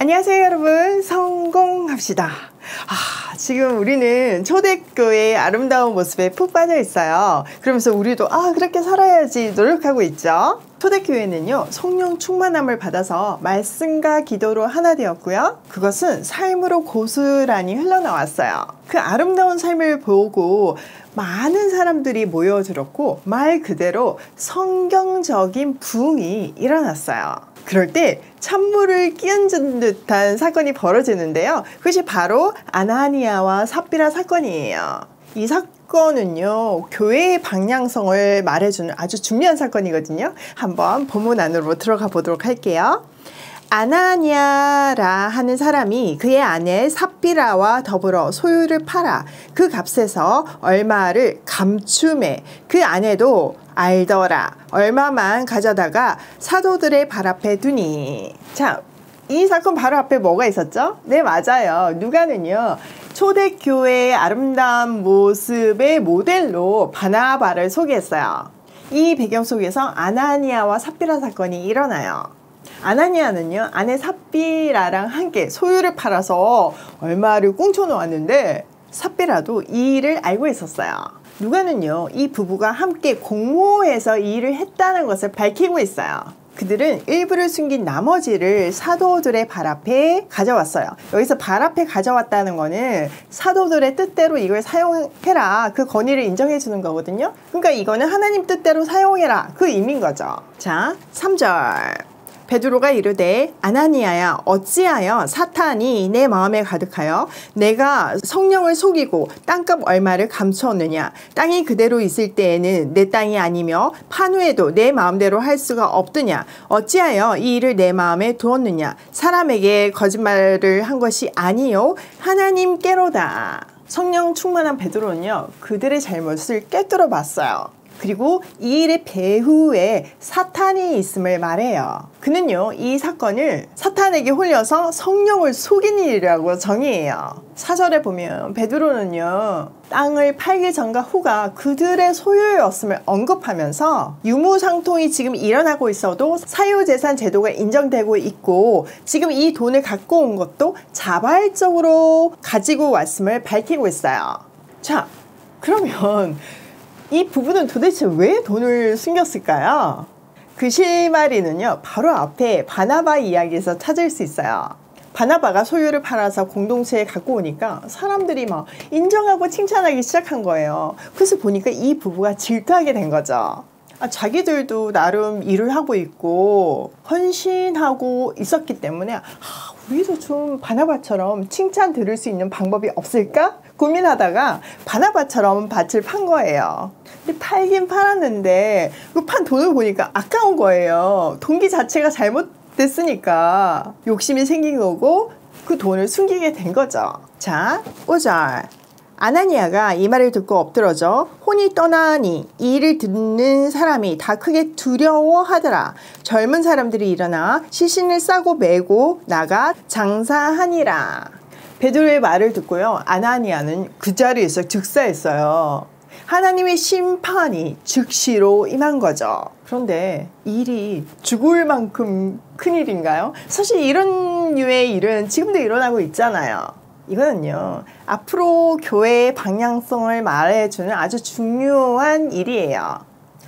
안녕하세요 여러분, 성공합시다. 지금 우리는 초대교회의 아름다운 모습에 푹 빠져 있어요. 그러면서 우리도 그렇게 살아야지 노력하고 있죠. 초대교회는요, 성령 충만함을 받아서 말씀과 기도로 하나 되었고요, 그것은 삶으로 고스란히 흘러나왔어요. 그 아름다운 삶을 보고 많은 사람들이 모여들었고 말 그대로 성경적인 부흥이 일어났어요. 그럴 때 찬물을 끼얹은 듯한 사건이 벌어지는데요, 그것이 바로 아나니아와 삽비라 사건이에요. 이 사건은요, 교회의 방향성을 말해주는 아주 중요한 사건이거든요. 한번 본문 안으로 들어가 보도록 할게요. 아나니아라 하는 사람이 그의 아내 삽비라와 더불어 소유를 팔아 그 값에서 얼마를 감춤해 그 아내도 알더라 얼마만 가져다가 사도들의 발 앞에 두니. 자, 이 사건 바로 앞에 뭐가 있었죠? 네, 맞아요. 누가는요, 초대교회의 아름다운 모습의 모델로 바나바를 소개했어요. 이 배경 속에서 아나니아와 삽비라 사건이 일어나요. 아나니아는요, 아내 삽비라랑 함께 소유를 팔아서 얼마를 꽁쳐 놓았는데 삽비라도 이 일을 알고 있었어요. 누가는요, 이 부부가 함께 공모해서 이 일을 했다는 것을 밝히고 있어요. 그들은 일부를 숨긴 나머지를 사도들의 발 앞에 가져왔어요. 여기서 발 앞에 가져왔다는 거는 사도들의 뜻대로 이걸 사용해라, 그 권위를 인정해 주는 거거든요. 그러니까 이거는 하나님 뜻대로 사용해라, 그 의미인 거죠. 자, 3절. 베드로가 이르되 아나니아야, 어찌하여 사탄이 내 마음에 가득하여 내가 성령을 속이고 땅값 얼마를 감추었느냐. 땅이 그대로 있을 때에는 내 땅이 아니며 판 후에도 내 마음대로 할 수가 없더냐. 어찌하여 이 일을 내 마음에 두었느냐. 사람에게 거짓말을 한 것이 아니요 하나님께로다. 성령 충만한 베드로는요, 그들의 잘못을 꿰뚫어 봤어요. 그리고 이 일의 배후에 사탄이 있음을 말해요. 그는요, 이 사건을 사탄에게 홀려서 성령을 속인 일이라고 정의해요. 4절에 보면 베드로는요, 땅을 팔기 전과 후가 그들의 소유였음을 언급하면서 유무상통이 지금 일어나고 있어도 사유재산 제도가 인정되고 있고 지금 이 돈을 갖고 온 것도 자발적으로 가지고 왔음을 밝히고 있어요. 자, 그러면 이 부부는 도대체 왜 돈을 숨겼을까요? 그 실마리는요, 바로 앞에 바나바 이야기에서 찾을 수 있어요. 바나바가 소유를 팔아서 공동체에 갖고 오니까 사람들이 막 인정하고 칭찬하기 시작한 거예요. 그래서 보니까 이 부부가 질투하게 된 거죠. 자기들도 나름 일을 하고 있고 헌신하고 있었기 때문에 우리도 좀 바나바처럼 칭찬 들을 수 있는 방법이 없을까? 고민하다가 바나바처럼 밭을 판 거예요. 근데 팔긴 팔았는데 그 판 돈을 보니까 아까운 거예요. 동기 자체가 잘못됐으니까 욕심이 생긴 거고 그 돈을 숨기게 된 거죠. 자, 5절. 아나니아가 이 말을 듣고 엎드러져 혼이 떠나니 이 일을 듣는 사람이 다 크게 두려워하더라. 젊은 사람들이 일어나 시신을 싸고 메고 나가 장사하니라. 베드로의 말을 듣고요, 아나니아는 그 자리에서 즉사했어요. 하나님의 심판이 즉시로 임한 거죠. 그런데 일이 죽을 만큼 큰일인가요? 사실 이런 류의 일은 지금도 일어나고 있잖아요. 이거는요, 앞으로 교회의 방향성을 말해주는 아주 중요한 일이에요.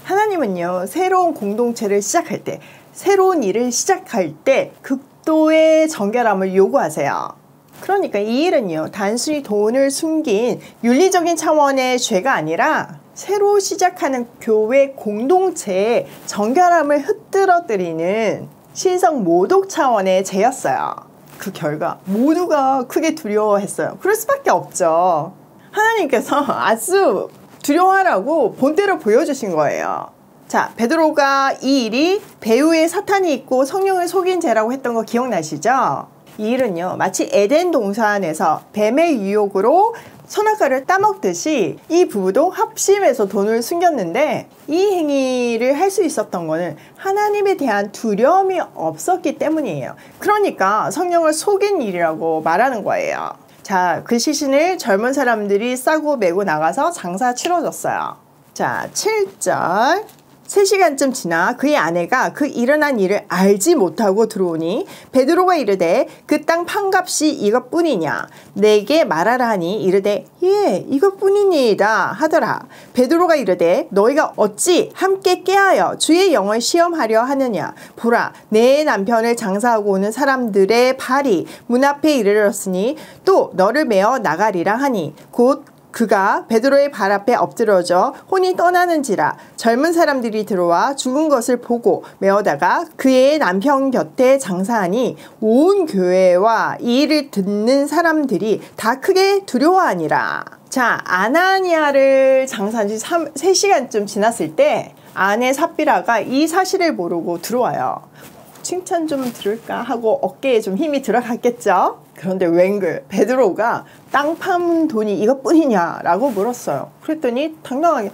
하나님은요, 새로운 공동체를 시작할 때, 새로운 일을 시작할 때 극도의 정결함을 요구하세요. 그러니까 이 일은요, 단순히 돈을 숨긴 윤리적인 차원의 죄가 아니라 새로 시작하는 교회 공동체의 정결함을 흩뜨러뜨리는 신성 모독 차원의 죄였어요. 그 결과 모두가 크게 두려워했어요. 그럴 수밖에 없죠. 하나님께서 아주 두려워하라고 본때를 보여주신 거예요. 자, 베드로가 이 일이 배후에 사탄이 있고 성령을 속인 죄라고 했던 거 기억나시죠? 이 일은요, 마치 에덴 동산에서 뱀의 유혹으로 선악과를 따먹듯이 이 부부도 합심해서 돈을 숨겼는데 이 행위를 할 수 있었던 거는 하나님에 대한 두려움이 없었기 때문이에요. 그러니까 성령을 속인 일이라고 말하는 거예요. 자, 그 시신을 젊은 사람들이 싸고 메고 나가서 장사 치러졌어요. 자, 7절. 3시간쯤 지나 그의 아내가 그 일어난 일을 알지 못하고 들어오니 베드로가 이르되 그 땅 판값이 이것뿐이냐 내게 말하라 하니 이르되 예 이것뿐이니이다 하더라. 베드로가 이르되 너희가 어찌 함께 깨하여 주의 영을 시험하려 하느냐 보라 내 남편을 장사하고 오는 사람들의 발이 문 앞에 이르렀으니 또 너를 메어 나가리라 하니 곧 그가 베드로의 발 앞에 엎드러져 혼이 떠나는지라 젊은 사람들이 들어와 죽은 것을 보고 메어다가 그의 남편 곁에 장사하니 온 교회와 이 일을 듣는 사람들이 다 크게 두려워하니라. 자, 아나니아를 장사한 지 3시간쯤 지났을 때 아내 삽비라가 이 사실을 모르고 들어와요. 칭찬 좀 들을까 하고 어깨에 좀 힘이 들어갔겠죠. 그런데 웬걸 베드로가 땅 파는 돈이 이것뿐이냐 라고 물었어요. 그랬더니 당당하게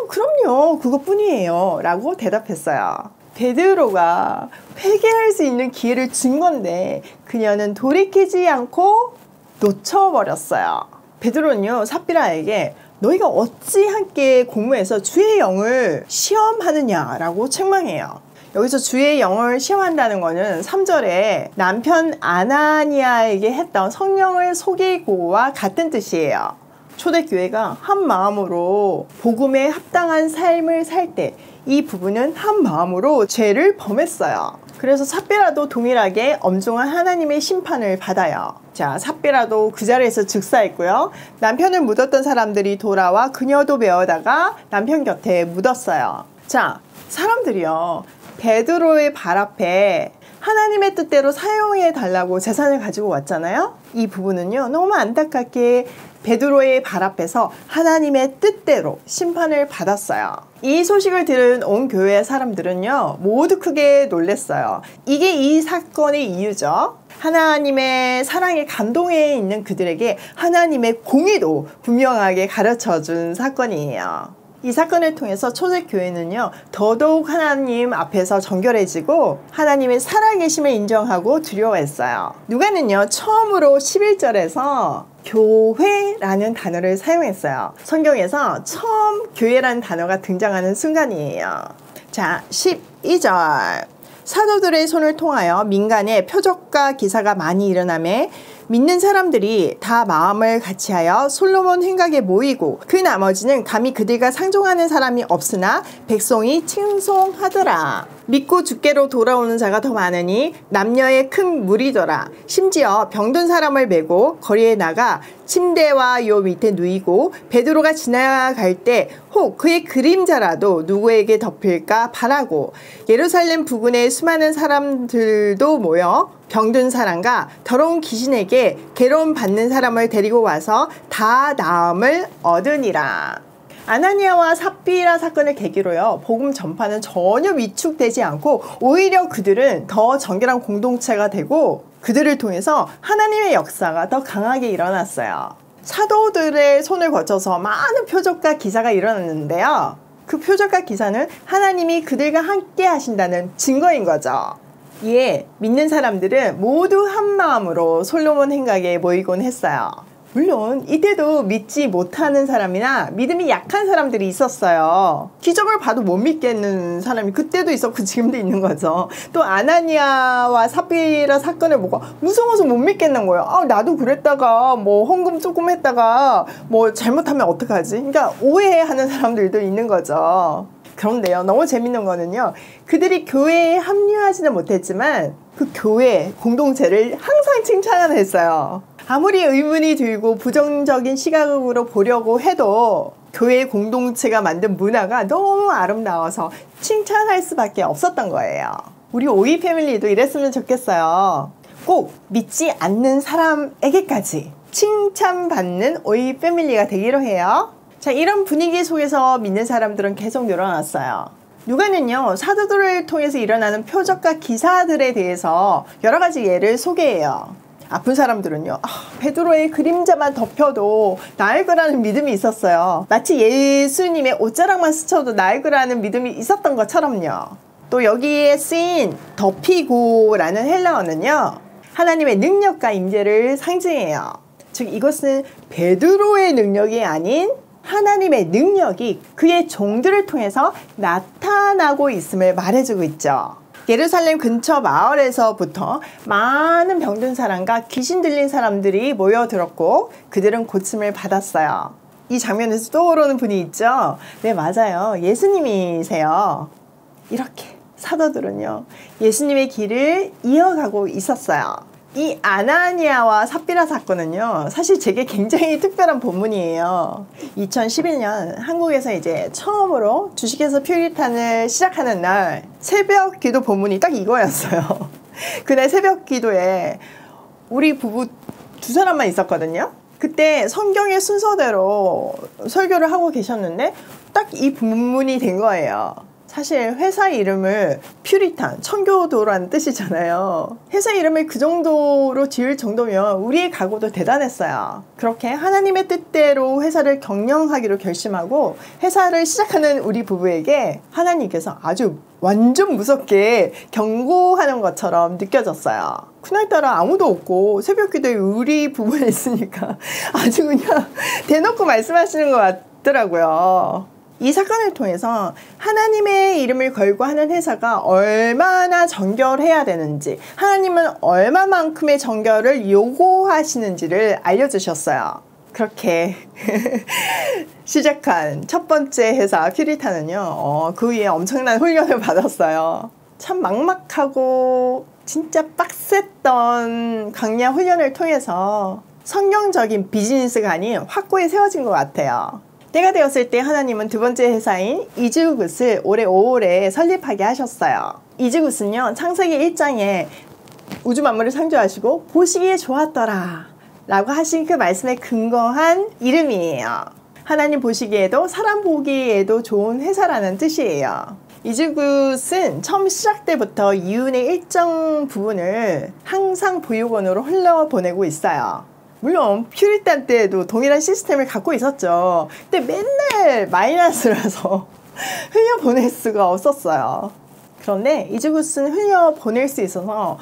그럼요 그것뿐이에요 라고 대답했어요. 베드로가 회개할 수 있는 기회를 준 건데 그녀는 돌이키지 않고 놓쳐버렸어요. 베드로는요 삽비라에게 너희가 어찌 함께 공무해서 주의 영을 시험하느냐 라고 책망해요. 여기서 주의 영을 시험한다는 거는 3절에 남편 아나니아에게 했던 성령을 속이고와 같은 뜻이에요. 초대교회가 한 마음으로 복음에 합당한 삶을 살 때 이 부부는 한 마음으로 죄를 범했어요. 그래서 삽비라도 동일하게 엄중한 하나님의 심판을 받아요. 자, 삽비라도 그 자리에서 즉사했고요. 남편을 묻었던 사람들이 돌아와 그녀도 메어다가 남편 곁에 묻었어요. 자, 사람들이요. 베드로의 발 앞에 하나님의 뜻대로 사용해 달라고 재산을 가지고 왔잖아요. 이 부부는요 너무 안타깝게 베드로의 발 앞에서 하나님의 뜻대로 심판을 받았어요. 이 소식을 들은 온 교회 사람들은요 모두 크게 놀랐어요. 이게 이 사건의 이유죠. 하나님의 사랑에 감동해 있는 그들에게 하나님의 공의도 분명하게 가르쳐준 사건이에요. 이 사건을 통해서 초대교회는요 더더욱 하나님 앞에서 정결해지고 하나님의 살아계심을 인정하고 두려워했어요. 누가는요 처음으로 11절에서 교회라는 단어를 사용했어요. 성경에서 처음 교회라는 단어가 등장하는 순간이에요. 자, 12절 사도들의 손을 통하여 민간에 표적과 기사가 많이 일어나매 믿는 사람들이 다 마음을 같이하여 솔로몬 행각에 모이고 그 나머지는 감히 그들과 상종하는 사람이 없으나 백성이 칭송하더라. 믿고 주께로 돌아오는 자가 더 많으니 남녀의 큰 무리더라. 심지어 병든 사람을 메고 거리에 나가 침대와 요 밑에 누이고 베드로가 지나갈 때 혹 그의 그림자라도 누구에게 덮일까 바라고 예루살렘 부근에 수많은 사람들도 모여 병든 사람과 더러운 귀신에게 괴로움 받는 사람을 데리고 와서 다 나음을 얻으니라. 아나니아와 삽비라 사건을 계기로요 복음 전파는 전혀 위축되지 않고 오히려 그들은 더 정결한 공동체가 되고 그들을 통해서 하나님의 역사가 더 강하게 일어났어요. 사도들의 손을 거쳐서 많은 표적과 기사가 일어났는데요 그 표적과 기사는 하나님이 그들과 함께 하신다는 증거인 거죠. 이에 믿는 사람들은 모두 한 마음으로 솔로몬 행각에 모이곤 했어요. 물론 이때도 믿지 못하는 사람이나 믿음이 약한 사람들이 있었어요. 기적을 봐도 못 믿겠는 사람이 그때도 있었고 지금도 있는 거죠. 또 아나니아와 삽비라 사건을 보고 무서워서 못 믿겠는 거예요. 나도 그랬다가 뭐 헌금 조금 했다가 뭐 잘못하면 어떡하지? 그러니까 오해하는 사람들도 있는 거죠. 그런데요 너무 재밌는 거는요 그들이 교회에 합류하지는 못했지만 그 교회 공동체를 항상 칭찬했어요. 아무리 의문이 들고 부정적인 시각으로 보려고 해도 교회 공동체가 만든 문화가 너무 아름다워서 칭찬할 수밖에 없었던 거예요. 우리 오이 패밀리도 이랬으면 좋겠어요. 꼭 믿지 않는 사람에게까지 칭찬받는 오이 패밀리가 되기로 해요. 자, 이런 분위기 속에서 믿는 사람들은 계속 늘어났어요. 누가는요 사도들을 통해서 일어나는 표적과 기사들에 대해서 여러 가지 예를 소개해요. 아픈 사람들은요 베드로의 그림자만 덮여도 나을 거라는 믿음이 있었어요. 마치 예수님의 옷자락만 스쳐도 나을 거라는 믿음이 있었던 것처럼요. 또 여기에 쓰인 덮이고라는 헬라어는요 하나님의 능력과 임재를 상징해요. 즉 이것은 베드로의 능력이 아닌 하나님의 능력이 그의 종들을 통해서 나타나고 있음을 말해주고 있죠. 예루살렘 근처 마을에서부터 많은 병든 사람과 귀신 들린 사람들이 모여들었고 그들은 고침을 받았어요. 이 장면에서 떠오르는 분이 있죠? 네, 맞아요. 예수님이세요. 이렇게 사도들은요, 예수님의 길을 이어가고 있었어요. 이 아나니아와 삽비라 사건은요, 사실 제게 굉장히 특별한 본문이에요. 2011년 한국에서 이제 처음으로 주식회사 퓨리탄을 시작하는 날 새벽 기도 본문이 딱 이거였어요. 그날 새벽 기도에 우리 부부 두 사람만 있었거든요. 그때 성경의 순서대로 설교를 하고 계셨는데 딱 이 본문이 된 거예요. 사실 회사 이름을 퓨리탄, 청교도라는 뜻이잖아요. 회사 이름을 그 정도로 지을 정도면 우리의 각오도 대단했어요. 그렇게 하나님의 뜻대로 회사를 경영하기로 결심하고 회사를 시작하는 우리 부부에게 하나님께서 아주 완전 무섭게 경고하는 것처럼 느껴졌어요. 그날따라 아무도 없고 새벽 기도에 우리 부부에 있으니까 아주 그냥 대놓고 말씀하시는 것 같더라고요. 이 사건을 통해서 하나님의 이름을 걸고 하는 회사가 얼마나 정결해야 되는지, 하나님은 얼마만큼의 정결을 요구하시는지를 알려주셨어요. 그렇게 시작한 첫 번째 회사 퓨리탄은요, 그 위에 엄청난 훈련을 받았어요. 참 막막하고 진짜 빡셌던 강야 훈련을 통해서 성경적인 비즈니스가 아닌 확고히 세워진 것 같아요. 때가 되었을 때 하나님은 두 번째 회사인 이즈굿을 올해 5월에 설립하게 하셨어요. 이즈굿은요, 창세기 1장에 우주 만물을 창조하시고 보시기에 좋았더라 라고 하신 그 말씀에 근거한 이름이에요. 하나님 보시기에도 사람 보기에도 좋은 회사라는 뜻이에요. 이즈굿은 처음 시작 때부터 이윤의 일정 부분을 항상 보육원으로 흘려보내고 있어요. 물론 퓨리탄 때에도 동일한 시스템을 갖고 있었죠. 근데 맨날 마이너스라서 흘려보낼 수가 없었어요. 그런데 이즈굿은 흘려보낼 수 있어서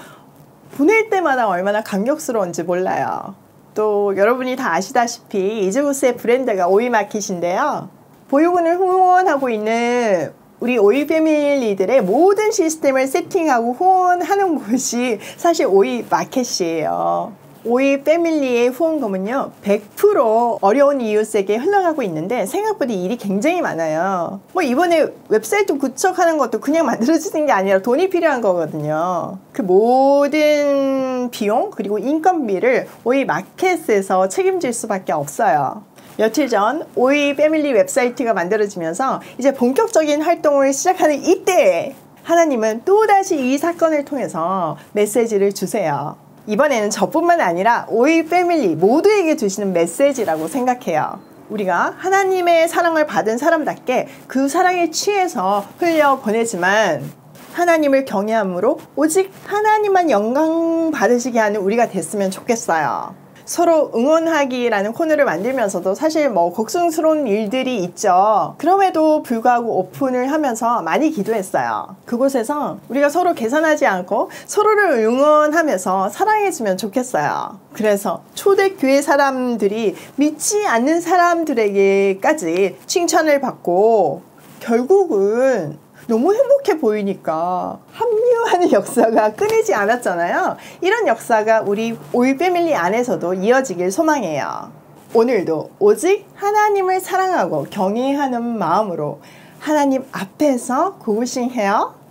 보낼 때마다 얼마나 감격스러운지 몰라요. 또 여러분이 다 아시다시피 이즈굿의 브랜드가 오이마켓인데요. 보육원을 후원하고 있는 우리 오이 패밀리들의 모든 시스템을 세팅하고 후원하는 곳이 사실 오이마켓이에요. 오이 패밀리의 후원금은요 100% 어려운 이웃에게 흘러가고 있는데 생각보다 일이 굉장히 많아요. 뭐 이번에 웹사이트 구축하는 것도 그냥 만들어지는 게 아니라 돈이 필요한 거거든요. 그 모든 비용 그리고 인건비를 오이 마켓에서 책임질 수밖에 없어요. 며칠 전 오이 패밀리 웹사이트가 만들어지면서 이제 본격적인 활동을 시작하는 이때 하나님은 또다시 이 사건을 통해서 메시지를 주세요. 이번에는 저뿐만 아니라 오이 패밀리 모두에게 주시는 메시지라고 생각해요. 우리가 하나님의 사랑을 받은 사람답게 그 사랑에 취해서 흘려보내지만 하나님을 경외함으로 오직 하나님만 영광 받으시게 하는 우리가 됐으면 좋겠어요. 서로 응원하기라는 코너를 만들면서도 사실 뭐 걱정스러운 일들이 있죠. 그럼에도 불구하고 오픈을 하면서 많이 기도했어요. 그곳에서 우리가 서로 계산하지 않고 서로를 응원하면서 사랑해주면 좋겠어요. 그래서 초대교회 사람들이 믿지 않는 사람들에게까지 칭찬을 받고 결국은 너무 행복해 보이니까 합류하는 역사가 끊이지 않았잖아요. 이런 역사가 우리 오이 패밀리 안에서도 이어지길 소망해요. 오늘도 오직 하나님을 사랑하고 경외하는 마음으로 하나님 앞에서 고우싱해요.